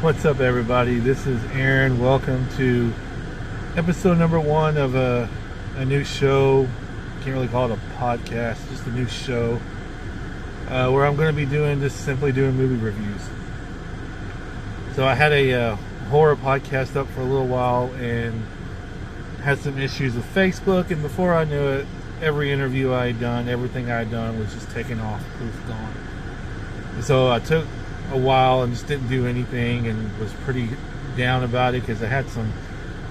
What's up, everybody? This is Aaron. Welcome to episode number 1 of a new show. Can't really call it a podcast, just a new show where I'm going to be simply doing movie reviews. So I had a horror podcast up for a little while and had some issues with Facebook, and before I knew it, every interview I had done, everything I had done was just taken off, poof, gone. So I took a while and just didn't do anything and was pretty down about it because I had some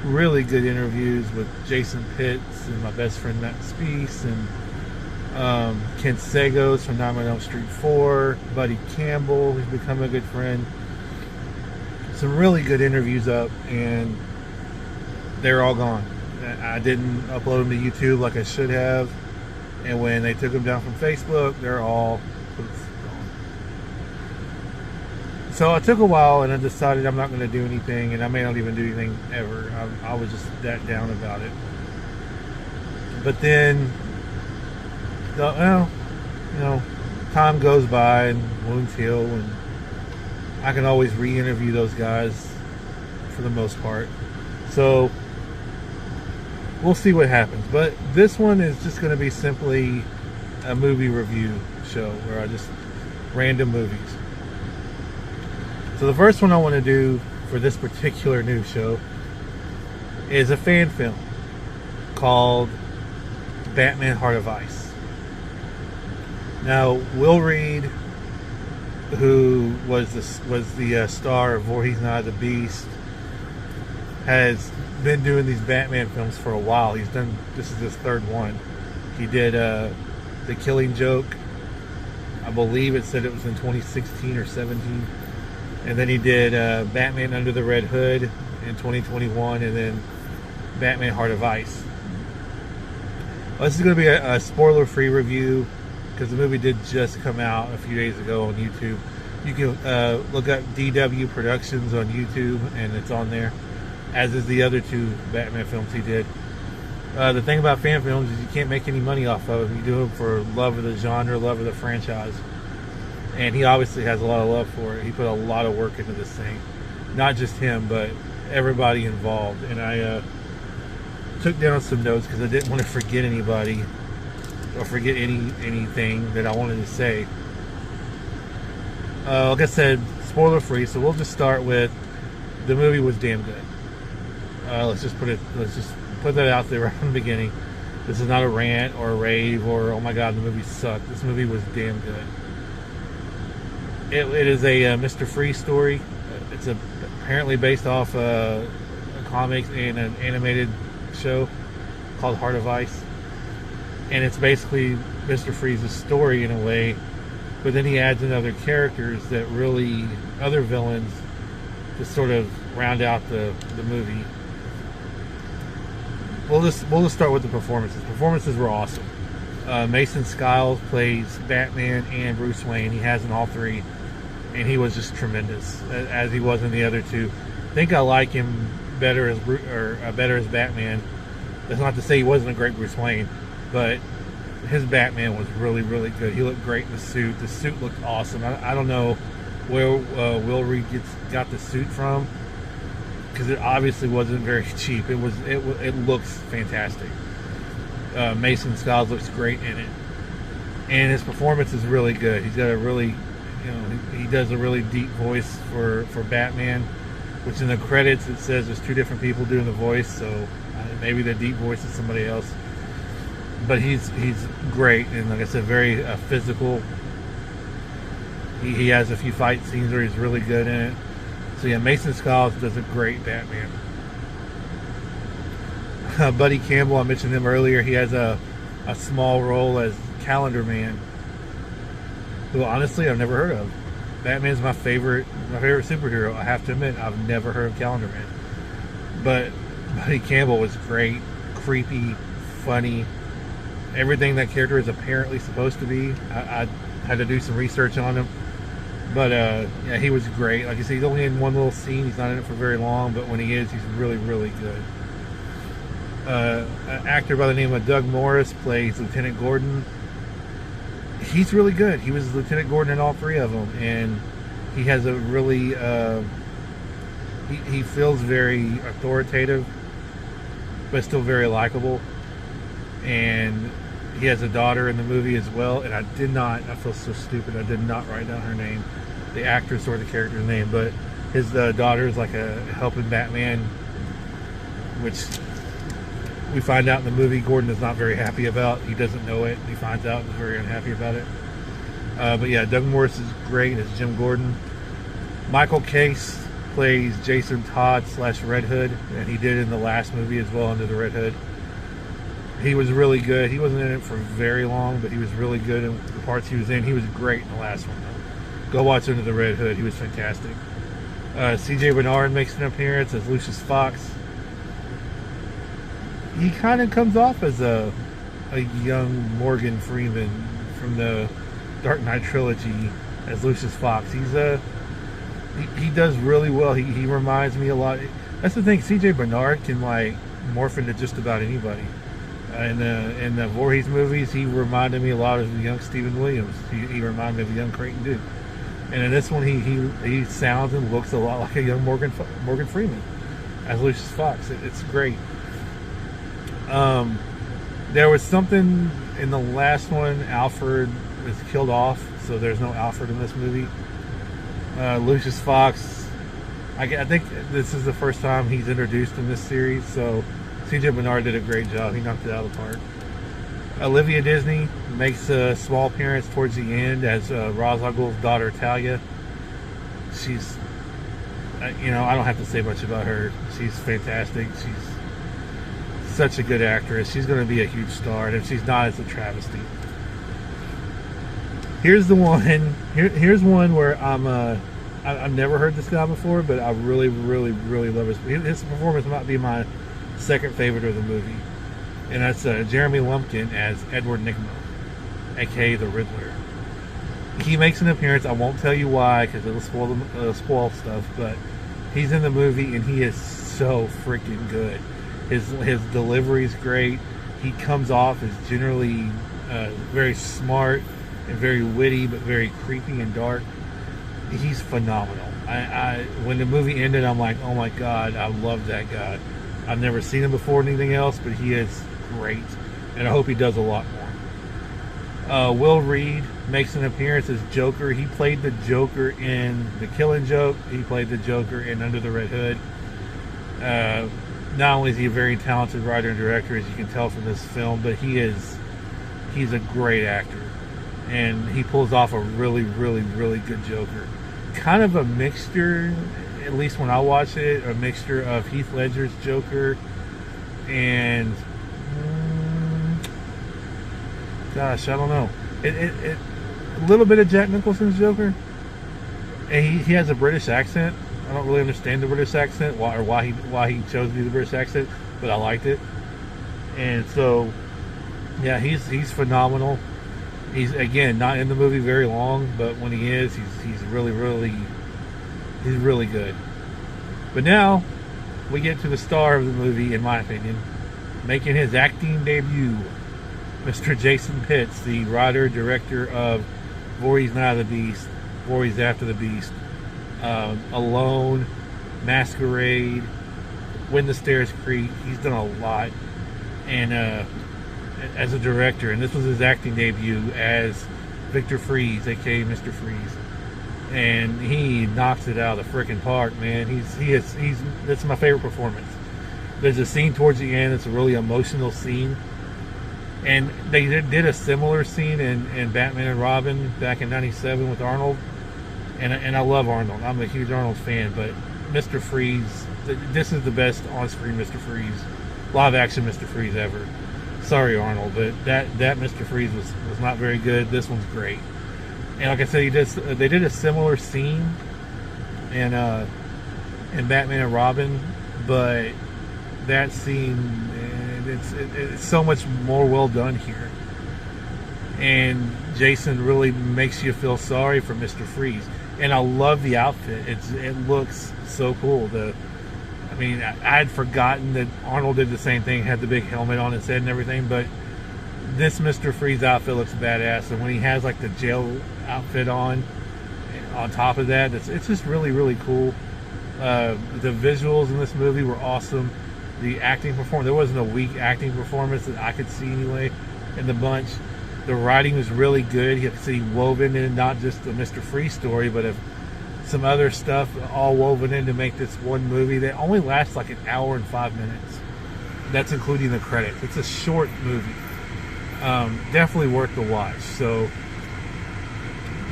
really good interviews with Jason Pitts and my best friend Matt Speece and Kent Sagos from Nightmare on Elm Street 4, Buddy Campbell, who's become a good friend. Some really good interviews up, and they're all gone. I didn't upload them to YouTube like I should have, and when they took them down from Facebook, they're all gone. So I took a while, and I decided I'm not going to do anything, and I may not even do anything ever. I was just that down about it. But then, time goes by and wounds heal, and I can always re-interview those guys for the most part. So we'll see what happens. But this one is just going to be simply a movie review show where I just random movies. So the first one I want to do for this particular new show is a fan film called Batman Heart of Ice. Now, Will Reed, who was the star of Voorhees and I the Beast, has been doing these Batman films for a while. This is his third one. He did The Killing Joke. I believe it said it was in 2016 or 17. And then he did Batman Under the Red Hood in 2021, and then Batman Heart of Ice. Well, this is going to be a spoiler-free review because the movie did just come out a few days ago on YouTube. You can look up DW Productions on YouTube, and it's on there, as is the other 2 Batman films he did. The thing about fan films is you can't make any money off of them. You do them for love of the genre, love of the franchise. And he obviously has a lot of love for it. He put a lot of work into this thing. Not just him, but everybody involved. And I took down some notes because I didn't want to forget anybody or forget anything that I wanted to say. Like I said, spoiler free, so we'll just start with the movie was damn good. Let's just put that out there right from the beginning. This is not a rant or a rave or oh my god, the movie sucked. This movie was damn good. It is a Mr. Freeze story. It's apparently based off a comics and an animated show called Heart of Ice. And it's basically Mr. Freeze's story in a way, but then he adds in other characters that really, other villains, to sort of round out the movie. We'll just start with the performances. Performances were awesome. Mason Skiles plays Batman and Bruce Wayne. He has in all 3, and he was just tremendous, as he was in the other 2. I think I like him better as Batman. That's not to say he wasn't a great Bruce Wayne, but his Batman was really, really good. He looked great in the suit. The suit looked awesome. I don't know where Will Reed got the suit from, because it obviously wasn't very cheap. It looks fantastic. Mason Skiles looks great in it, and his performance is really good. He's got a really, he does a really deep voice for Batman, which in the credits it says there's 2 different people doing the voice, so maybe the deep voice is somebody else. But he's great, and like I said, very physical. He has a few fight scenes where he's really good in it. So yeah, Mason Skiles does a great Batman. Buddy Campbell, I mentioned him earlier. He has a small role as Calendar Man, who honestly I've never heard of. Batman's my favorite superhero. I have to admit, I've never heard of Calendar Man. But Buddy Campbell was great, creepy, funny. Everything that character is apparently supposed to be. I had to do some research on him. But yeah, he was great. Like I said, he's only in one little scene. He's not in it for very long, but when he is, he's really, really good. An actor by the name of Doug Morris plays Lieutenant Gordon. He's really good. He was Lieutenant Gordon in all 3 of them, and he has a really he feels very authoritative, but still very likable. And he has a daughter in the movie as well. And I feel so stupid. I did not write down her name, the actress or the character's name, but his daughter is like a helping Batman, which we find out in the movie Gordon is not very happy about. He doesn't know it. He finds out and is very unhappy about it. But yeah, Doug Morris is great as Jim Gordon. Michael Case plays Jason Todd / Red Hood, and he did in the last movie as well, Under the Red Hood. He was really good. He wasn't in it for very long, but he was really good in the parts he was in. He was great in the last one, though. Go watch Under the Red Hood. He was fantastic. C.J. Bernard makes an appearance as Lucius Fox. He kind of comes off as a young Morgan Freeman from the Dark Knight trilogy as Lucius Fox. He does really well. He reminds me a lot. That's the thing. C.J. Bernard can like morph into just about anybody. In the Voorhees movies, he reminded me a lot of young Stephen Williams. He reminded me of a young Creighton Duke. And in this one, he sounds and looks a lot like a young Morgan Freeman as Lucius Fox. It's great. There was something in the last one. Alfred was killed off, so there's no Alfred in this movie. Lucius Fox, I think this is the first time he's introduced in this series, so C.J. Bernard did a great job. He knocked it out of the park. Olivia Disney makes a small appearance towards the end as Ra's al Ghul's daughter Talia. She's, I don't have to say much about her. She's fantastic. She's such a good actress. She's going to be a huge star, and if she's not, it's a travesty. Here's the one. Here's one where I've never heard this guy before, but I really, really, really love his performance. Might be my second favorite of the movie, and that's Jeremy Lumpkin as Edward Nygma, aka the Riddler. He makes an appearance. I won't tell you why because it'll spoil stuff, but he's in the movie and he is so freaking good. His delivery is great. He comes off as generally very smart and very witty, but very creepy and dark. He's phenomenal. When the movie ended, I'm like, oh my god, I love that guy. I've never seen him before in anything else, but he is great, and I hope he does a lot more. Will Reed makes an appearance as Joker. He played the Joker in The Killing Joke. He played the Joker in Under the Red Hood. Not only is he a very talented writer and director, as you can tell from this film, but he's a great actor, and he pulls off a really, really, really good Joker. Kind of a mixture, at least when I watch it, a mixture of Heath Ledger's Joker and gosh, I don't know. A little bit of Jack Nicholson's Joker, and he has a British accent. I don't really understand the British accent, why he chose to do the British accent, but I liked it. And so, yeah, he's phenomenal. He's again not in the movie very long, but when he is, he's really, really, he's really good. But now we get to the star of the movie, in my opinion, making his acting debut, Mr. Jason Pitts, the writer director of Voorhees Night of the Beast, Voorhees After the Beast, Alone, Masquerade, When the Stairs Creak. He's done a lot, and as a director, and this was his acting debut as Victor Freeze, aka Mr. Freeze, and he knocks it out of the freaking park, man. He's that's my favorite performance. There's a scene towards the end. It's a really emotional scene, and they did a similar scene in Batman and Robin back in '97 with Arnold. And I love Arnold. I'm a huge Arnold fan, but Mr. Freeze, this is the best on-screen Mr. Freeze, live-action Mr. Freeze ever. Sorry, Arnold, but that Mr. Freeze was not very good. This one's great. And like I said, they did a similar scene in Batman and Robin, but that scene, it's so much more well done here. And Jason really makes you feel sorry for Mr. Freeze. And I love the outfit. It looks so cool. I had forgotten that Arnold did the same thing, had the big helmet on his head and everything, but this Mr. Freeze outfit looks badass. And when he has like the jail outfit on top of that, it's just really, really cool. The visuals in this movie were awesome. The acting performance, there wasn't a weak acting performance that I could see anyway in the bunch. The writing was really good. You could see woven in not just the Mr. Freeze story, but some other stuff all woven in to make this one movie that only lasts like an hour and 5 minutes. That's including the credits. It's a short movie. Definitely worth the watch. So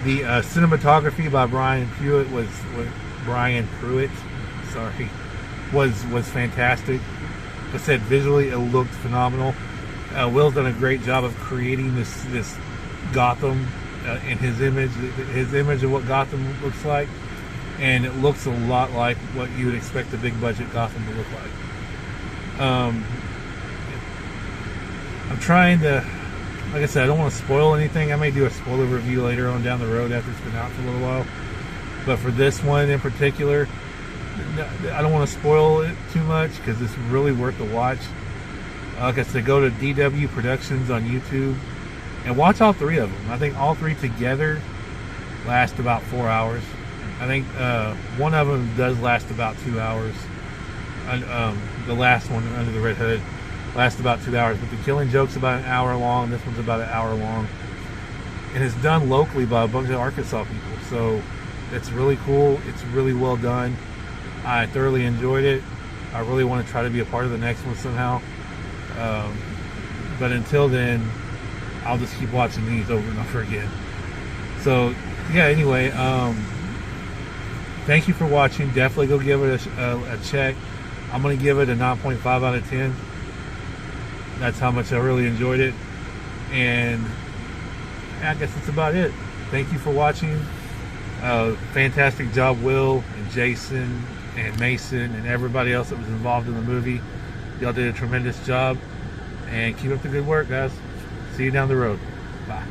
the cinematography by Brian Pruitt was fantastic. Like I said, visually it looked phenomenal. Will's done a great job of creating this Gotham in his image of what Gotham looks like, and it looks a lot like what you would expect a big budget Gotham to look like. I'm trying to, like I said, I don't want to spoil anything. I may do a spoiler review later on down the road after it's been out for a little while, but for this one in particular, I don't want to spoil it too much because it's really worth the watch. Like I said, go to DW Productions on YouTube and watch all three of them. I think all three together last about 4 hours. I think one of them does last about 2 hours. The last one, Under the Red Hood, lasts about 2 hours. But The Killing Joke's about an hour long. This one's about an hour long. And it's done locally by a bunch of Arkansas people. So it's really cool. It's really well done. I thoroughly enjoyed it. I really want to try to be a part of the next one somehow. But until then, I'll just keep watching these over and over again. So yeah, anyway, thank you for watching. Definitely go give it a check. I'm going to give it a 9.5 out of 10. That's how much I really enjoyed it. And I guess that's about it. Thank you for watching. Fantastic job, Will and Jason and Mason and everybody else that was involved in the movie. Y'all did a tremendous job. And keep up the good work, guys. See you down the road. Bye.